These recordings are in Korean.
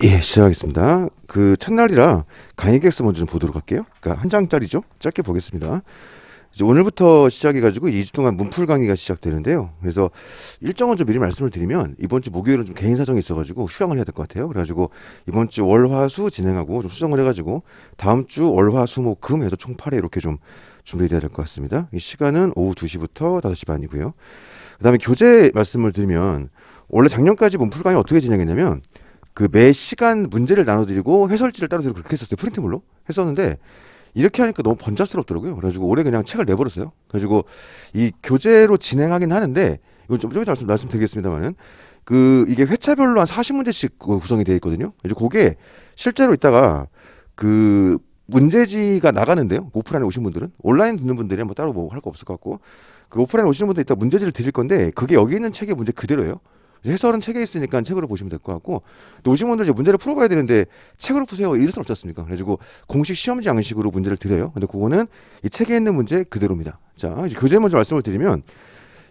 예, 시작하겠습니다. 그 첫날이라 강의 계획서 먼저 좀 보도록 할게요. 그러니까 한 장짜리죠. 짧게 보겠습니다. 이제 오늘부터 시작해가지고 2주 동안 문풀 강의가 시작되는데요. 그래서 일정은 좀 미리 말씀을 드리면 이번 주 목요일은 좀 개인 사정이 있어가지고 휴양을 해야 될 것 같아요. 그래가지고 이번 주 월, 화, 수 진행하고 좀 수정을 해가지고 다음 주 월, 화, 수, 목, 금 해서 총 8회 이렇게 좀 준비돼야 될 것 같습니다. 이 시간은 오후 2시부터 5시 반이고요. 그 다음에 교재 말씀을 드리면 원래 작년까지 문풀 강의 어떻게 진행했냐면 그 매 시간 문제를 나눠드리고 해설지를 따로 드리고 그렇게 했었어요. 프린트물로 했었는데 이렇게 하니까 너무 번잡스럽더라고요. 그래가지고 올해 그냥 책을 내버렸어요. 그래가지고 이 교재로 진행하긴 하는데 이건 좀 이따 말씀드리겠습니다만은 그 이게 회차별로 한 40문제씩 구성이 되어 있거든요. 그래서 그게 실제로 있다가 그 문제지가 나가는데요. 오프라인에 오신 분들은 온라인 듣는 분들이 뭐 따로 뭐 할 거 없을 것 같고 그 오프라인에 오시는 분들 이따 문제지를 드릴 건데 그게 여기 있는 책의 문제 그대로예요. 해설은 책에 있으니까 책으로 보시면 될 것 같고 또 오신 분들 이제 문제를 풀어봐야 되는데 책으로 푸세요 이럴 수 없지 않습니까? 그래가지고 공식 시험지 양식으로 문제를 드려요. 근데 그거는 이 책에 있는 문제 그대로입니다. 자 이제 교재 먼저 말씀을 드리면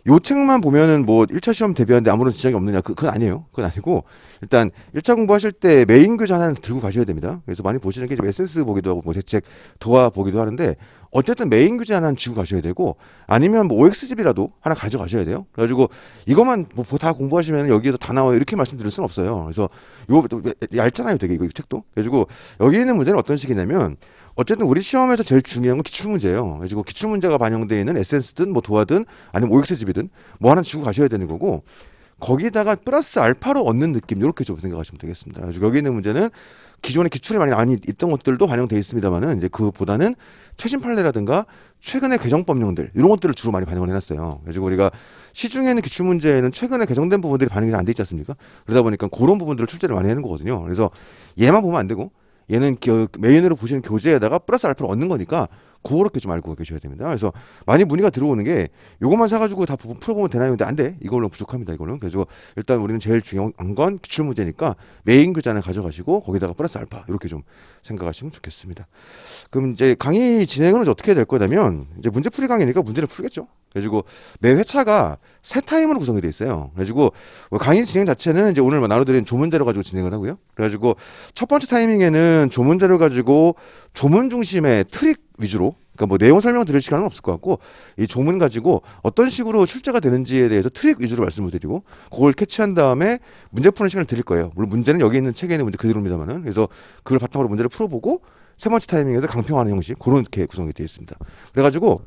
요 책만 보면은 뭐 1차 시험 대비하는데 아무런 지장이 없느냐 그건 아니에요. 그건 아니고 일단 1차 공부하실 때 메인 교재 하나는 들고 가셔야 됩니다. 그래서 많이 보시는 게 에센스 보기도 하고 뭐 대책 도화 보기도 하는데 어쨌든 메인 교재 하나는 쥐고 가셔야 되고 아니면 뭐 OX집이라도 하나 가져가셔야 돼요. 그래가지고 이것만 뭐 다 공부하시면 여기에서 다 나와요 이렇게 말씀드릴 수는 없어요. 그래서 요 얇잖아요 되게 이거 책도. 그래가지고 여기 있는 문제는 어떤 식이냐면 어쨌든 우리 시험에서 제일 중요한 건 기출문제예요. 그래서 기출문제가 반영되어 있는 에센스든 뭐 도화든 아니면 OX집이든 뭐 하나 쥐고 가셔야 되는 거고 거기다가 플러스 알파로 얻는 느낌 이렇게 좀 생각하시면 되겠습니다. 그래서 여기 있는 문제는 기존에 기출이 많이 있던 것들도 반영되어 있습니다만은 이제 그보다는 최신 판례라든가 최근의 개정법령들 이런 것들을 주로 많이 반영을 해놨어요. 그래서 우리가 시중에 있는 기출 문제에는 최근에 개정된 부분들이 반영이 안 돼 있지 않습니까? 그러다 보니까 그런 부분들을 출제를 많이 하는 거거든요. 그래서 얘만 보면 안 되고 얘는 메인으로 보시는 교재에다가 플러스 알파를 얻는 거니까 그렇게 좀 알고 계셔야 됩니다. 그래서 많이 문의가 들어오는 게 요것만 사가지고 다 풀어보면 되나요? 근데 안 돼. 이걸로 부족합니다. 이거는. 그래서 일단 우리는 제일 중요한 건 기출문제니까 메인 교재 하나 가져가시고 거기다가 플러스 알파 이렇게 좀 생각하시면 좋겠습니다. 그럼 이제 강의 진행은 어떻게 해야 될 거냐면 이제 문제풀이 강의니까 문제를 풀겠죠. 그래가지고 매 회차가 세 타임으로 구성이 되어 있어요. 그래가지고 강의 진행 자체는 이제 오늘 나눠드린 조문제로 가지고 진행을 하고요. 그래가지고 첫 번째 타이밍에는 조문제를 가지고 조문 중심의 트릭 위주로 그러니까 뭐 내용 설명 드릴 시간은 없을 것 같고 이 조문 가지고 어떤 식으로 출제가 되는지에 대해서 트릭 위주로 말씀을 드리고 그걸 캐치한 다음에 문제 푸는 시간을 드릴 거예요. 물론 문제는 여기 있는 책에 있는 문제 그대로입니다만은 그래서 그걸 바탕으로 문제를 풀어보고 세 번째 타이밍에서 강평하는 형식 그렇게 구성이 되어 있습니다. 그래가지고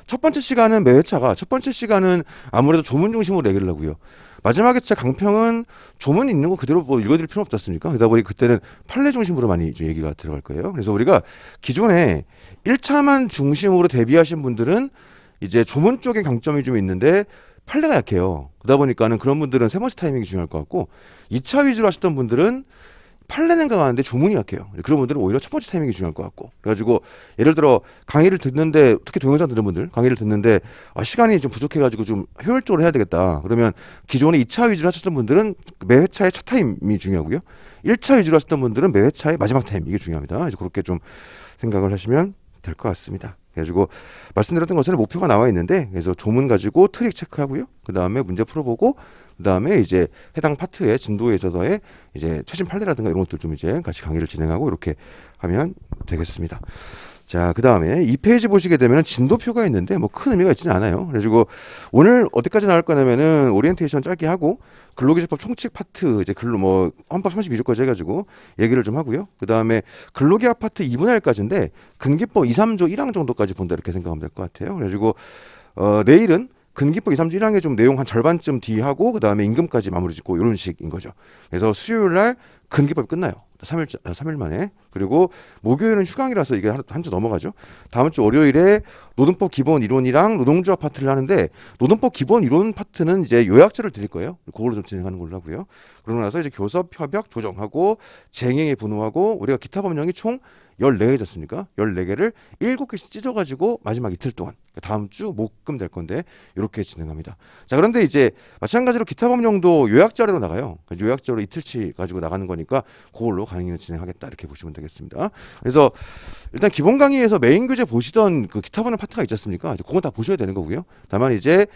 첫 번째 시간은 매 회차가 첫 번째 시간은 아무래도 조문 중심으로 얘기를 하고요. 마지막 회차 강평은 조문이 있는 거 그대로 뭐 읽어드릴 필요 없지 않습니까? 그러다 보니 그때는 판례 중심으로 많이 이제 얘기가 들어갈 거예요. 그래서 우리가 기존에 1차만 중심으로 대비하신 분들은 이제 조문 쪽에 강점이 좀 있는데 판례가 약해요. 그러다 보니까는 그런 분들은 세 번째 타이밍이 중요할 것 같고 2차 위주로 하셨던 분들은 판례는 강한데 조문이 약해요. 그런 분들은 오히려 첫 번째 타이밍이 중요할 것 같고. 그래가지고 예를 들어 강의를 듣는데 특히 동영상 듣는 분들 강의를 듣는데 시간이 좀 부족해가지고 좀 효율적으로 해야 되겠다. 그러면 기존에 2차 위주로 하셨던 분들은 매 회차의 첫 타임이 중요하고요. 1차 위주로 하셨던 분들은 매 회차의 마지막 타임 이게 중요합니다. 그래서 그렇게 좀 생각을 하시면 될 것 같습니다. 그래가지고 말씀드렸던 것은 목표가 나와 있는데 그래서 조문 가지고 트릭 체크하고요. 그 다음에 문제 풀어보고 그 다음에 이제 해당 파트의 진도에 있어서의 이제 최신 판례라든가 이런 것들 좀 이제 같이 강의를 진행하고 이렇게 하면 되겠습니다. 자, 그 다음에 이 페이지 보시게 되면 진도표가 있는데 뭐 큰 의미가 있지는 않아요. 그래가지고 오늘 어디까지 나올 거냐면은 오리엔테이션 짧게 하고 근로기준법 총칙 파트 이제 뭐 헌법 32조까지 해가지고 얘기를 좀 하고요. 그 다음에 근로기합 파트 2분의 1까지인데 근기법 2, 3조 1항 정도까지 본다 이렇게 생각하면 될 것 같아요. 그래가지고 내일은 근기법 2, 3조 1항의 좀 내용 한 절반쯤 뒤하고 그 다음에 임금까지 마무리 짓고 이런 식인 거죠. 그래서 수요일 날 근기법이 끝나요. 3일 만에. 그리고 목요일은 휴강이라서 이게 한 주 넘어가죠. 다음 주 월요일에 노동법 기본 이론이랑 노동조합 파트를 하는데 노동법 기본 이론 파트는 이제 요약자를 드릴 거예요. 그걸로 좀 진행하는 걸로 하고요. 그러고 나서 이제 교섭, 협약, 조정하고 쟁행에 분호하고 우리가 기타 법령이 총 14개졌습니까? 14개를 7개씩 찢어가지고 마지막 이틀 동안 다음 주 목금 될 건데 이렇게 진행합니다. 자, 그런데 이제 마찬가지로 기타 법령도 요약자료로 나가요. 요약자료 이틀치 가지고 나가는 거니까 그걸로 강의를 진행하겠다 이렇게 보시면 되겠습니다. 그래서 일단 기본 강의에서 메인 교재 보시던 그 기타 법령 파트가 있지 않습니까? 그건 다 보셔야 되는 거고요. 다만 이제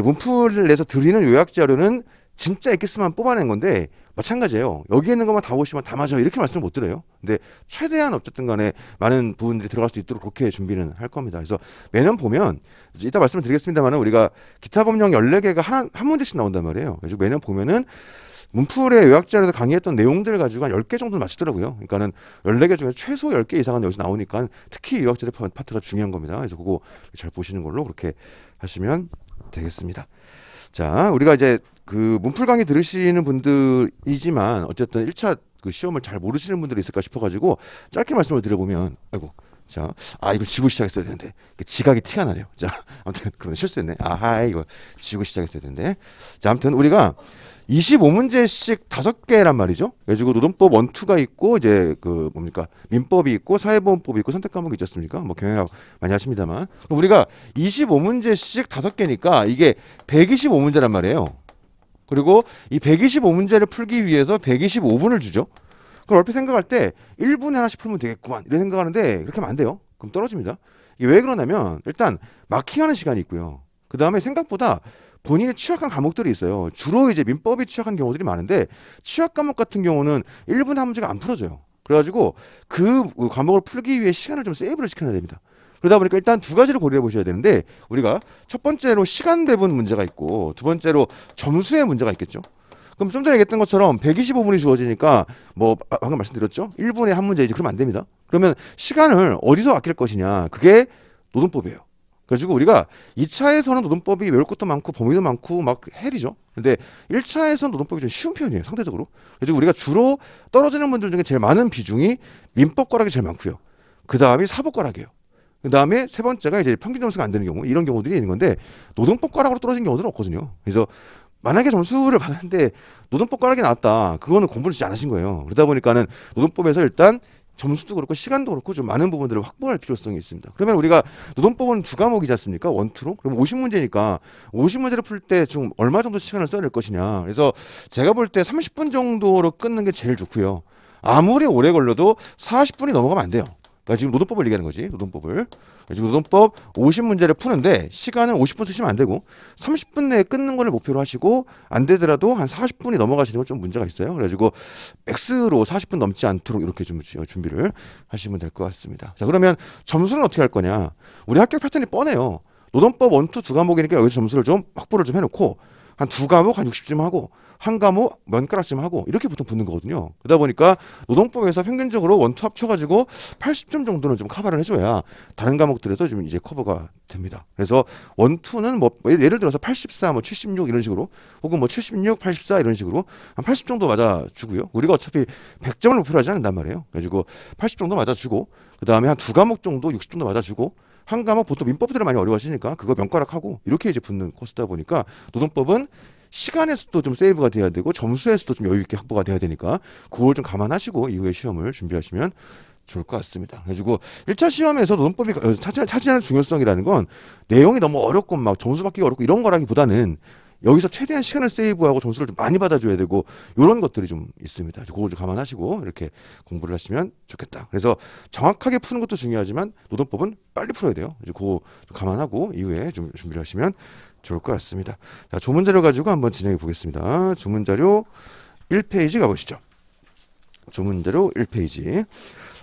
문풀을 내서 드리는 요약 자료는 진짜 엑기스만 뽑아낸 건데 마찬가지예요. 여기에 있는 것만 다 보시면 다 맞아요. 이렇게 말씀을 못 드려요. 근데 최대한 어쨌든 간에 많은 부분들이 들어갈 수 있도록 그렇게 준비는 할 겁니다. 그래서 매년 보면 이따 말씀을 드리겠습니다만 우리가 기타 법령 14개가 한 문제씩 나온단 말이에요. 그래서 매년 보면은 문풀의 요약자에서 강의했던 내용들 가지고 한 10개 정도 맞추더라고요. 그러니까는 14개 중에 최소 10개 이상은 여기서 나오니까 특히 요약자의 파트가 중요한 겁니다. 그래서 그거 잘 보시는 걸로 그렇게 하시면 되겠습니다. 자, 우리가 이제 그 문풀 강의 들으시는 분들이지만 어쨌든 1차 그 시험을 잘 모르시는 분들이 있을까 싶어가지고 짧게 말씀을 드려보면, 아이고, 자, 이걸 지고 시작했어야 되는데 지각이 티가 나네요. 자, 아무튼 그런 실수했네. 이거 지고 시작했어야 되는데. 자, 아무튼 우리가 25문제씩 5개란 말이죠. 그래가지고 노동법 1, 2가 있고 이제 그 뭡니까 민법이 있고 사회보험법이 있고 선택 과목이 있지 않습니까? 뭐 경영학 많이 하십니다만 그럼 우리가 25문제씩 5개니까 이게 125문제란 말이에요. 그리고 이 125문제를 풀기 위해서 125분을 주죠. 그럼 얼핏 생각할 때 1분에 하나씩 풀면 되겠구만 이런 생각하는데 그렇게 하면 안 돼요. 그럼 떨어집니다. 이게 왜 그러냐면 일단 마킹하는 시간이 있고요. 그 다음에 생각보다 본인이 취약한 과목들이 있어요. 주로 이제 민법이 취약한 경우들이 많은데 취약 과목 같은 경우는 1분에 한 문제가 안 풀어져요. 그래가지고 그 과목을 풀기 위해 시간을 좀 세이브를 시켜야 됩니다. 그러다 보니까 일단 두 가지를 고려해 보셔야 되는데 우리가 첫 번째로 시간 배분 문제가 있고 두 번째로 점수의 문제가 있겠죠. 그럼 좀 전에 얘기했던 것처럼 125분이 주어지니까 뭐 방금 말씀드렸죠. 1분에 한 문제이지 그러면 안 됩니다. 그러면 시간을 어디서 아낄 것이냐. 그게 노동법이에요. 그래가지고 우리가 2차에서는 노동법이 외울 것도 많고 범위도 많고 막 헬이죠. 근데 1차에서는 노동법이 좀 쉬운 편이에요. 상대적으로. 그래서 우리가 주로 떨어지는 분들 중에 제일 많은 비중이 민법 과락이 제일 많고요. 그 다음이 사법 과락이에요. 그 다음에 세 번째가 이제 평균 점수가 안 되는 경우 이런 경우들이 있는 건데 노동법 과락으로 떨어진 경우들은 없거든요. 그래서 만약에 점수를 받았는데 노동법 과락이 나왔다. 그거는 공부를 진짜 안 하신 거예요. 그러다 보니까는 노동법에서 일단 점수도 그렇고 시간도 그렇고 좀 많은 부분들을 확보할 필요성이 있습니다. 그러면 우리가 노동법은 2과목이지 않습니까? 1, 2로? 그럼 50문제니까 50문제를 풀 때 좀 얼마 정도 시간을 써야 될 것이냐. 그래서 제가 볼 때 30분 정도로 끊는 게 제일 좋고요. 아무리 오래 걸려도 40분이 넘어가면 안 돼요. 그러니까 지금 노동법을 얘기하는 거지. 노동법을. 지금 노동법 50문제를 푸는데 시간은 50분 쓰시면 안 되고 30분 내에 끊는 거를 목표로 하시고 안 되더라도 한 40분이 넘어가시는 건 좀 문제가 있어요. 그래가지고 X로 40분 넘지 않도록 이렇게 좀 준비를 하시면 될 것 같습니다. 자, 그러면 점수는 어떻게 할 거냐? 우리 합격 패턴이 뻔해요. 노동법 1, 2 두 과목이니까 여기서 점수를 좀 확보를 좀 해놓고 한 두 과목 한 60점 하고 한 과목 몇 가락쯤 하고 이렇게 보통 붙는 거거든요. 그러다 보니까 노동법에서 평균적으로 1, 2 합쳐가지고 80점 정도는 좀 커버를 해줘야 다른 과목들에서 좀 이제 커버가 됩니다. 그래서 1, 2는 뭐 예를 들어서 84, 뭐 76 이런 식으로 혹은 뭐 76, 84 이런 식으로 한 80 정도 맞아주고요. 우리가 어차피 100점을 목표로 하지 않는단 말이에요. 그래가지고 80 정도 맞아주고 그 다음에 한 두 과목 정도 60 정도 맞아주고 한 과목 보통 민법들을 많이 어려워하시니까 그거 명가락하고 이렇게 이제 붙는 코스다 보니까 노동법은 시간에서도 좀 세이브가 돼야 되고 점수에서도 좀 여유 있게 확보가 돼야 되니까 그걸 좀 감안하시고 이후에 시험을 준비하시면 좋을 것 같습니다. 그래가지고 1차 시험에서 노동법이 차지하는 중요성이라는 건 내용이 너무 어렵고 막 점수 받기가 어렵고 이런 거라기보다는 여기서 최대한 시간을 세이브하고 점수를 좀 많이 받아줘야 되고 이런 것들이 좀 있습니다. 그걸 좀 감안하시고 이렇게 공부를 하시면 좋겠다. 그래서 정확하게 푸는 것도 중요하지만 노동법은 빨리 풀어야 돼요. 이제 그거 좀 감안하고 이후에 좀 준비를 하시면 좋을 것 같습니다. 자, 조문자료 가지고 한번 진행해 보겠습니다. 조문자료 1페이지 가보시죠. 조문자료 1페이지.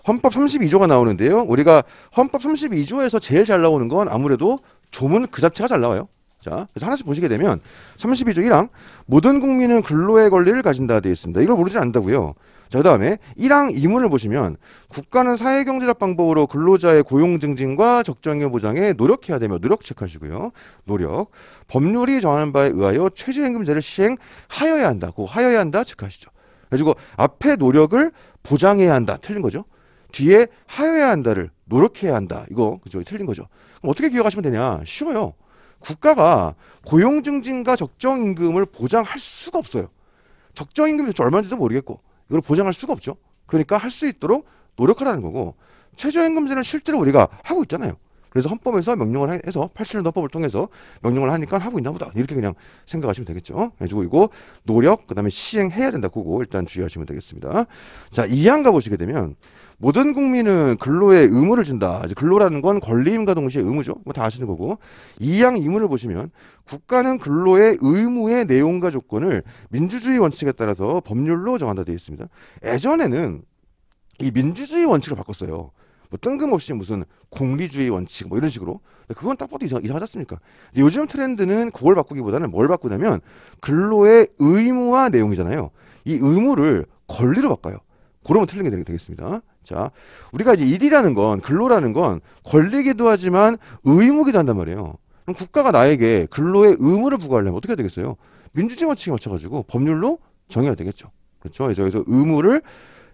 헌법 32조가 나오는데요. 우리가 헌법 32조에서 제일 잘 나오는 건 아무래도 조문 그 자체가 잘 나와요. 자, 그래서 하나씩 보시게 되면 32조 1항 모든 국민은 근로의 권리를 가진다 되어 있습니다. 이걸 모르지 않는다고요. 자, 그 다음에 1항 2문을 보시면 국가는 사회경제적 방법으로 근로자의 고용 증진과 적정의 보장에 노력해야 되며 노력 체크하시고요. 노력. 법률이 정하는 바에 의하여 최저임금제를 시행하여야 한다. 그 하여야 한다 체크하시죠. 그래가지고 앞에 노력을 보장해야 한다. 틀린 거죠. 뒤에 하여야 한다를 노력해야 한다. 이거 그죠? 틀린 거죠. 그럼 어떻게 기억하시면 되냐? 쉬워요. 국가가 고용 증진과 적정 임금을 보장할 수가 없어요. 적정 임금이 얼마인지도 모르겠고 이걸 보장할 수가 없죠. 그러니까 할 수 있도록 노력하라는 거고 최저임금제는 실제로 우리가 하고 있잖아요. 그래서 헌법에서 명령을 해서 87년도 헌법을 통해서 명령을 하니까 하고 있나 보다. 이렇게 그냥 생각하시면 되겠죠. 그래가지고 이거 노력, 그 다음에 시행해야 된다. 그거 일단 주의하시면 되겠습니다. 자, 2항 가보시게 되면 모든 국민은 근로에 의무를 준다. 이제 근로라는 건 권리임과 동시에 의무죠. 뭐 다 아시는 거고. 2항 2문을 보시면 국가는 근로의 의무의 내용과 조건을 민주주의 원칙에 따라서 법률로 정한다 되어 있습니다. 예전에는 이 민주주의 원칙을 바꿨어요. 뭐 뜬금없이 무슨 공리주의 원칙 뭐 이런 식으로. 그건 딱 봐도 이상하지 않습니까? 요즘 트렌드는 그걸 바꾸기보다는 뭘 바꾸냐면 근로의 의무와 내용이잖아요. 이 의무를 권리로 바꿔요. 그러면 틀린 게 되겠습니다. 자, 우리가 이제 일이라는 건, 근로라는 건 권리기도 하지만 의무기도 한단 말이에요. 그럼 국가가 나에게 근로의 의무를 부과하려면 어떻게 해야 되겠어요? 민주주의 원칙에 맞춰가지고 법률로 정해야 되겠죠. 그렇죠? 그래서 의무를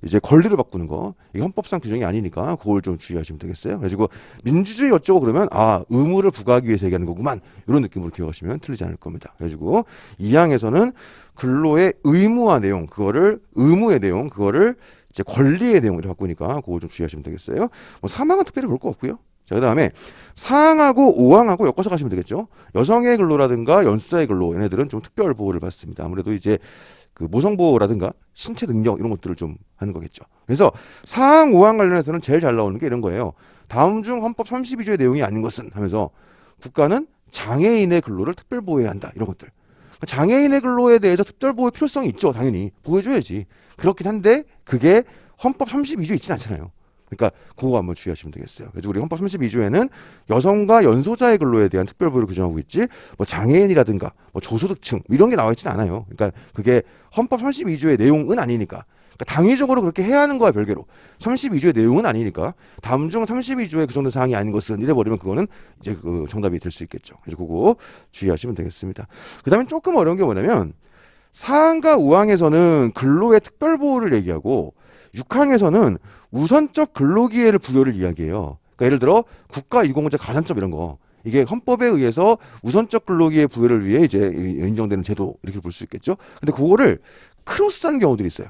이제 권리로 바꾸는 거, 이게 헌법상 규정이 아니니까 그걸 좀 주의하시면 되겠어요. 그래가지고 민주주의 어쩌고 그러면 의무를 부과하기 위해서 얘기하는 거구만, 이런 느낌으로 기억하시면 틀리지 않을 겁니다. 그래가지고 2항에서는 근로의 의무와 내용, 그거를 의무의 내용, 그거를 이제 권리의 내용으로 바꾸니까 그거 좀 주의하시면 되겠어요. 뭐 3항은 특별히 볼 거 없고요. 자, 그 다음에 4항하고 5항하고 엮어서 가시면 되겠죠. 여성의 근로라든가 연수자의 근로, 얘네들은 좀 특별 보호를 받습니다. 아무래도 이제 그 모성보호라든가 신체 능력 이런 것들을 좀 하는 거겠죠. 그래서 4항, 5항 관련해서는 제일 잘 나오는 게 이런 거예요. 다음 중 헌법 32조의 내용이 아닌 것은 하면서 국가는 장애인의 근로를 특별 보호해야 한다. 이런 것들. 장애인의 근로에 대해서 특별 보호의 필요성이 있죠. 당연히. 보호해줘야지. 그렇긴 한데 그게 헌법 32조에 있진 않잖아요. 그러니까 그거 한번 주의하시면 되겠어요. 그래서 우리 헌법 32조에는 여성과 연소자의 근로에 대한 특별보호를 규정하고 있지, 뭐 장애인이라든가 뭐 저소득층 이런 게 나와 있지는 않아요. 그러니까 그게 헌법 32조의 내용은 아니니까. 그러니까 당위적으로 그렇게 해야 하는 거와 별개로 32조의 내용은 아니니까 다음 중 32조의 규정된 사항이 아닌 것은 이래버리면 그거는 이제 그 정답이 될 수 있겠죠. 그래서 그거 주의하시면 되겠습니다. 그 다음에 조금 어려운 게 뭐냐면 4항과 5항에서는 근로의 특별보호를 얘기하고 6항에서는 우선적 근로기회를 부여를 이야기해요. 그러니까 예를 들어 국가 유공자 가산점 이런 거, 이게 헌법에 의해서 우선적 근로기회 부여를 위해 이제 인정되는 제도, 이렇게 볼 수 있겠죠. 근데 그거를 크로스하는 경우들이 있어요.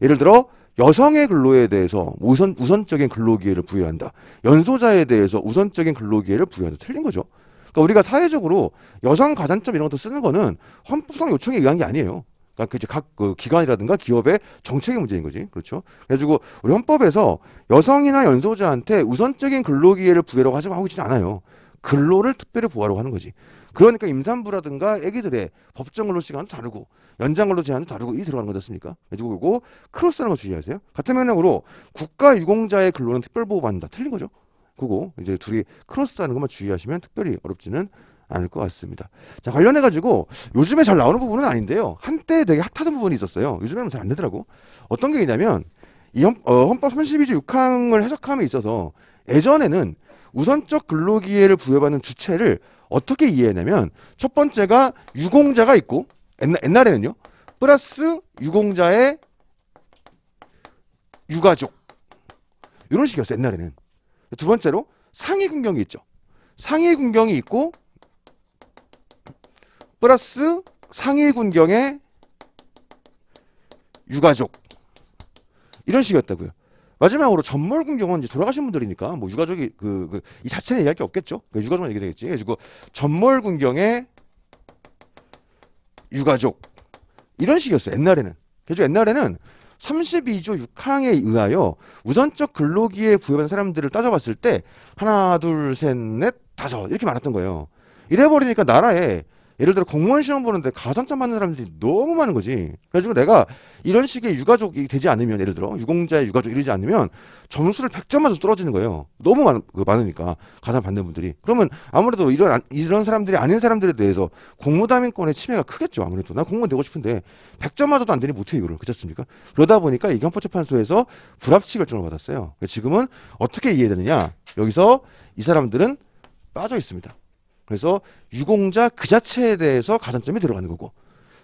예를 들어 여성의 근로에 대해서 우선적인 근로기회를 부여한다. 연소자에 대해서 우선적인 근로기회를 부여한다. 틀린 거죠. 그러니까 우리가 사회적으로 여성 가산점 이런 것도 쓰는 거는 헌법상 요청에 의한 게 아니에요. 그러니까 이제 각 그 기관이라든가 기업의 정책의 문제인 거지. 그렇죠? 그래가지고 우리 헌법에서 여성이나 연소자한테 우선적인 근로기회를 부여라고 하고 있지는 않아요. 근로를 특별히 보호하려고 하는 거지. 그러니까 임산부라든가 아기들의 법정 근로 시간도 다르고 연장 근로 제한도 다르고 이 들어가는 거지 않습니까? 그래가지고 이거 크로스하는 거 주의하세요. 같은 맥락으로 국가 유공자의 근로는 특별 보호받는다. 틀린 거죠. 그거 이제 둘이 크로스하는 것만 주의하시면 특별히 어렵지는 않을 것 같습니다. 자, 관련해가지고 요즘에 잘 나오는 부분은 아닌데요. 한때 되게 핫하던 부분이 있었어요. 요즘에는 잘 안 되더라고. 어떤 게 있냐면 이 헌법 32조 6항을 해석함에 있어서 예전에는 우선적 근로기회를 부여받는 주체를 어떻게 이해했냐면 첫 번째가 유공자가 있고 옛날에는요. 플러스 유공자의 유가족 이런 식이었어요. 옛날에는. 두 번째로 상위 군경이 있죠. 상위 군경이 있고 플러스 상위 군경의 유가족 이런 식이었다고요. 마지막으로 전몰 군경은 이제 돌아가신 분들이니까 뭐 유가족이 이 자체는 얘기할 게 없겠죠. 그러니까 유가족만 얘기 되겠지. 그래서 전몰 군경의 유가족 이런 식이었어요. 옛날에는. 그래서 옛날에는 32조 6항에 의하여 우선적 근로기회에 부여받은 사람들을 따져봤을 때 하나, 둘, 셋, 넷, 다섯 이렇게 많았던 거예요. 이래버리니까 나라에 예를 들어 공무원 시험 보는데 가산점 받는 사람들이 너무 많은 거지. 그래가지고 내가 이런 식의 유가족이 되지 않으면, 예를 들어 유공자의 유가족 이러지 않으면 점수를 100점 맞아 떨어지는 거예요. 너무 많으니까 가산 받는 분들이. 그러면 아무래도 이런 사람들이 아닌 사람들에 대해서 공무담인권의 침해가 크겠죠. 아무래도 나 공무원 되고 싶은데 100점 맞아도 안 되니 못해 이거를. 그렇지 않습니까? 그러다 보니까 이 헌법재판소에서 불합치 결정을 받았어요. 지금은 어떻게 이해되느냐? 여기서 이 사람들은 빠져 있습니다. 그래서 유공자 그 자체에 대해서 가산점이 들어가는 거고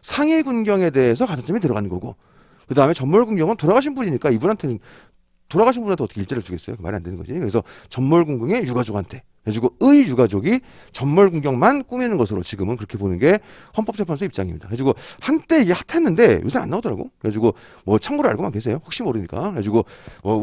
상위 군경에 대해서 가산점이 들어가는 거고 그 다음에 전몰 군경은 돌아가신 분이니까 이분한테는 돌아가신 분한테 어떻게 일자를 주겠어요? 말이 안 되는 거지. 그래서 전몰 군경의 유가족한테 그래가지고 의 유가족이 전몰 군경만 꾸미는 것으로 지금은 그렇게 보는 게 헌법재판소 입장입니다. 그래가지고 한때 이게 핫했는데 요새는 안 나오더라고. 그래가지고 뭐 참고로 알고만 계세요. 혹시 모르니까. 그래가지고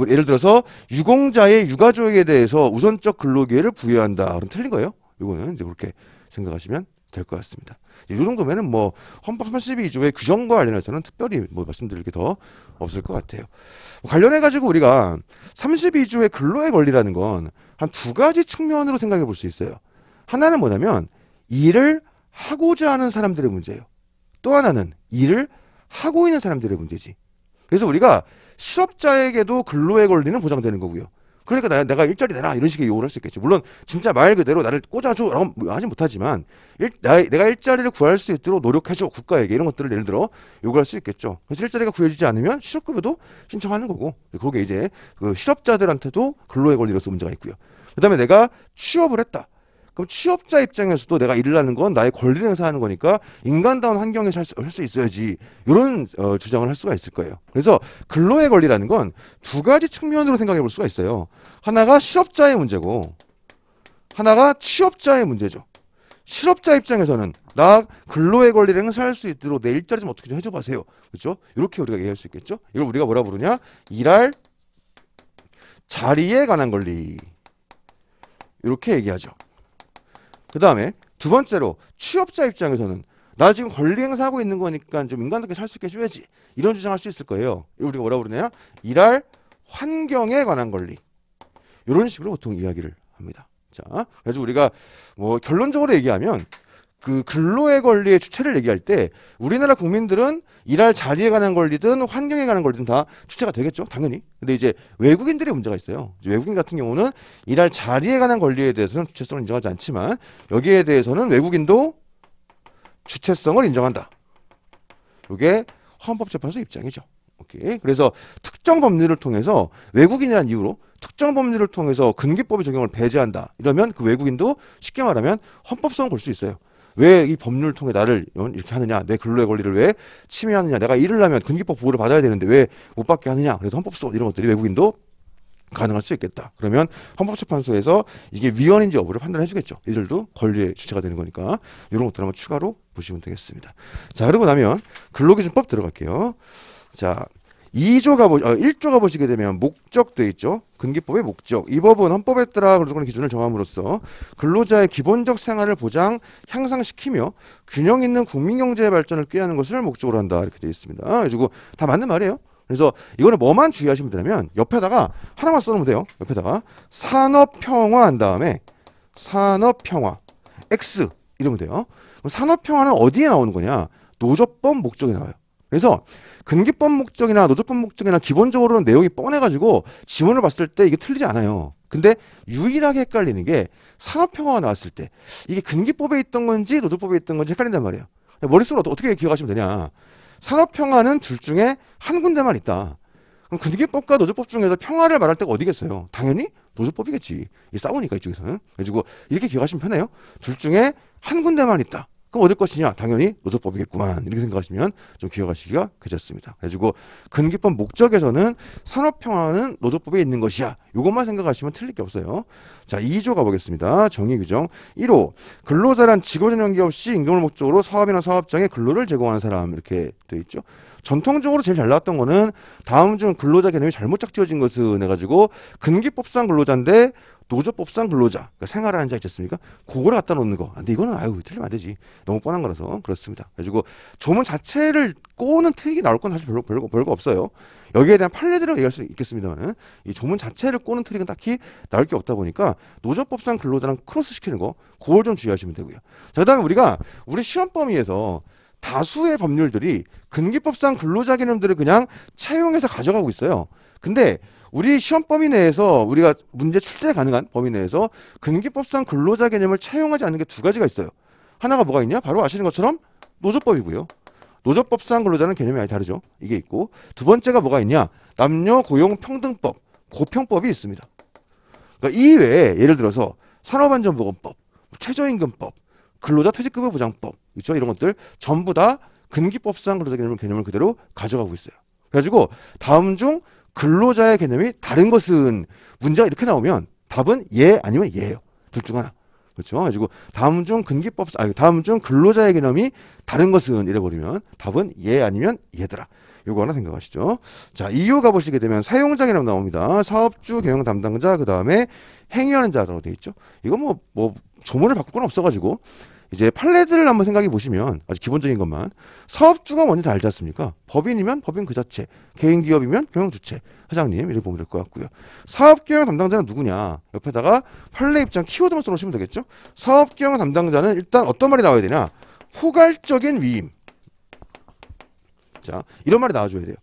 예를 들어서 유공자의 유가족에 대해서 우선적 근로기회를 부여한다. 그럼 틀린 거예요. 이거는 이제 그렇게 생각하시면 될 것 같습니다. 이 정도면은 뭐 헌법 32조의 규정과 관련해서는 특별히 뭐 말씀드릴 게 더 없을 것 같아요. 관련해 가지고 우리가 32조의 근로의 권리라는 건 한 두 가지 측면으로 생각해 볼 수 있어요. 하나는 뭐냐면 일을 하고자 하는 사람들의 문제예요. 또 하나는 일을 하고 있는 사람들의 문제지. 그래서 우리가 실업자에게도 근로의 권리는 보장되는 거고요. 그러니까 내가 일자리 내라 이런 식의 요구를 할 수 있겠죠. 물론 진짜 말 그대로 나를 꽂아줘 라고 하진 못하지만 내가 일자리를 구할 수 있도록 노력해줘 국가에게 이런 것들을 예를 들어 요구할 수 있겠죠. 그래서 일자리가 구해지지 않으면 실업급여도 신청하는 거고 그게 이제 그 실업자들한테도 근로의 권리로서 문제가 있고요. 그 다음에 내가 취업을 했다. 그럼 취업자 입장에서도 내가 일을 하는 건 나의 권리를 행사하는 거니까 인간다운 환경에서 할 수 있어야지 이런 주장을 할 수가 있을 거예요. 그래서 근로의 권리라는 건 두 가지 측면으로 생각해 볼 수가 있어요. 하나가 실업자의 문제고 하나가 취업자의 문제죠. 실업자 입장에서는 나 근로의 권리를 행사할 수 있도록 내 일자리 좀 어떻게 좀 해줘 보세요. 그렇죠? 이렇게 우리가 얘기할 수 있겠죠. 이걸 우리가 뭐라 부르냐? 일할 자리에 관한 권리. 이렇게 얘기하죠. 그 다음에 두 번째로 취업자 입장에서는 나 지금 권리 행사하고 있는 거니까 좀 인간답게 살 수 있게 해줘야지. 이런 주장할 수 있을 거예요. 이걸 우리가 뭐라 부르냐? 일할 환경에 관한 권리. 이런 식으로 보통 이야기를 합니다. 자, 그래서 우리가 뭐 결론적으로 얘기하면 그 근로의 권리의 주체를 얘기할 때 우리나라 국민들은 일할 자리에 관한 권리든 환경에 관한 권리든 다 주체가 되겠죠. 당연히. 근데 이제 외국인들의 문제가 있어요. 이제 외국인 같은 경우는 일할 자리에 관한 권리에 대해서는 주체성을 인정하지 않지만 여기에 대해서는 외국인도 주체성을 인정한다. 이게 헌법재판소 입장이죠. 오케이. 그래서 특정 법률을 통해서 외국인이라는 이유로 특정 법률을 통해서 근기법의 적용을 배제한다. 이러면 그 외국인도 쉽게 말하면 헌법성을 걸 수 있어요. 왜 이 법률을 통해 나를 이렇게 하느냐, 내 근로의 권리를 왜 침해하느냐, 내가 일을 하면 근기법 보호를 받아야 되는데 왜 못 받게 하느냐. 그래서 헌법성 이런 것들이 외국인도 가능할 수 있겠다. 그러면 헌법재판소에서 이게 위헌인지 여부를 판단해 주겠죠. 이들도 권리의 주체가 되는 거니까 이런 것들 한번 추가로 보시면 되겠습니다. 자, 그러고 나면 근로기준법 들어갈게요. 자, 1조가 보시게 되면 목적 돼 있죠. 근기법의 목적. 이 법은 헌법에 따라 근로권의 기준을 정함으로써 근로자의 기본적 생활을 보장, 향상시키며 균형 있는 국민경제의 발전을 꾀하는 것을 목적으로 한다. 이렇게 되어 있습니다. 그래서 다 맞는 말이에요. 그래서 이거는 뭐만 주의하시면 되냐면 옆에다가 하나만 써놓으면 돼요. 옆에다가 산업평화 한 다음에 산업평화 X 이러면 돼요. 그럼 산업평화는 어디에 나오는 거냐? 노조법 목적에 나와요. 그래서 근기법 목적이나 노조법 목적이나 기본적으로는 내용이 뻔해가지고 지문을 봤을 때 이게 틀리지 않아요. 근데 유일하게 헷갈리는 게 산업평화가 나왔을 때 이게 근기법에 있던 건지 노조법에 있던 건지 헷갈린단 말이에요. 머릿속으로 어떻게 기억하시면 되냐. 산업평화는 둘 중에 한 군데만 있다. 그럼 근기법과 노조법 중에서 평화를 말할 때가 어디겠어요? 당연히 노조법이겠지. 싸우니까 이쪽에서는. 그래가지고 이렇게 기억하시면 편해요. 둘 중에 한 군데만 있다. 그럼 어딜 것이냐? 당연히 노조법이겠구만. 이렇게 생각하시면 좀 기억하시기가 괜찮습니다. 그래가지고 근기법 목적에서는 산업평화는 노조법에 있는 것이야. 이것만 생각하시면 틀릴 게 없어요. 자, 2조 가보겠습니다. 정의규정 1호 근로자란 직업에 관계없이 임금을 목적으로 사업이나 사업장에 근로를 제공하는 사람 이렇게 되어 있죠. 전통적으로 제일 잘 나왔던 거는 다음 중 근로자 개념이 잘못 짝지어진 것은 해가지고 근기법상 근로자인데 노조법상 근로자, 그러니까 생활하는 자 있지 않습니까? 그거를 갖다 놓는 거. 근데 이거는 틀리면 안 되지. 너무 뻔한 거라서 그렇습니다. 그래가지고 조문 자체를 꼬는 트릭이 나올 건 사실 별거 없어요. 여기에 대한 판례들을 얘기할 수 있겠습니다만은 이 조문 자체를 꼬는 트릭은 딱히 나올 게 없다 보니까 노조법상 근로자랑 크로스 시키는 거, 그걸 좀 주의하시면 되고요. 자, 그다음에 우리 시험 범위에서 다수의 법률들이 근기법상 근로자 개념들을 그냥 차용해서 가져가고 있어요. 근데 우리 시험 범위 내에서 우리가 문제 출제 가능한 범위 내에서 근기법상 근로자 개념을 차용하지 않는 게 두 가지가 있어요. 하나가 뭐가 있냐? 바로 아시는 것처럼 노조법이고요. 노조법상 근로자는 개념이 아예 다르죠. 이게 있고 두 번째가 뭐가 있냐? 남녀 고용평등법, 고평법이 있습니다. 그러니까 이 외에 예를 들어서 산업안전보건법, 최저임금법, 근로자 퇴직급여 보장법, 그렇죠? 이런 것들 전부 다 근기법상 근로자 개념을 그대로 가져가고 있어요. 그래가지고 다음 중 근로자의 개념이 다른 것은 문제가 이렇게 나오면 답은 예 아니면 예예요. 둘 중 하나. 그렇죠? 그래가지고 다음 중 근로자의 개념이 다른 것은 이래버리면 답은 예 아니면 예더라. 요거 하나 생각하시죠. 자, 2호 가보시게 되면 사용자 개념 나옵니다. 사업주, 경영 담당자, 그 다음에 행위하는 자라고 되어 있죠. 이거 뭐 조문을 바꿀 건 없어가지고 이제 판례들을 한번 생각해 보시면 아주 기본적인 것만 사업주가 뭔지 다 알지 않습니까? 법인이면 법인 그 자체, 개인 기업이면 경영주체, 회장님 이렇게 보면 될 것 같고요. 사업경영 담당자는 누구냐? 옆에다가 판례 입장 키워드만 써놓으시면 되겠죠? 사업경영 담당자는 일단 어떤 말이 나와야 되냐? 포괄적인 위임. 자, 이런 말이 나와줘야 돼요.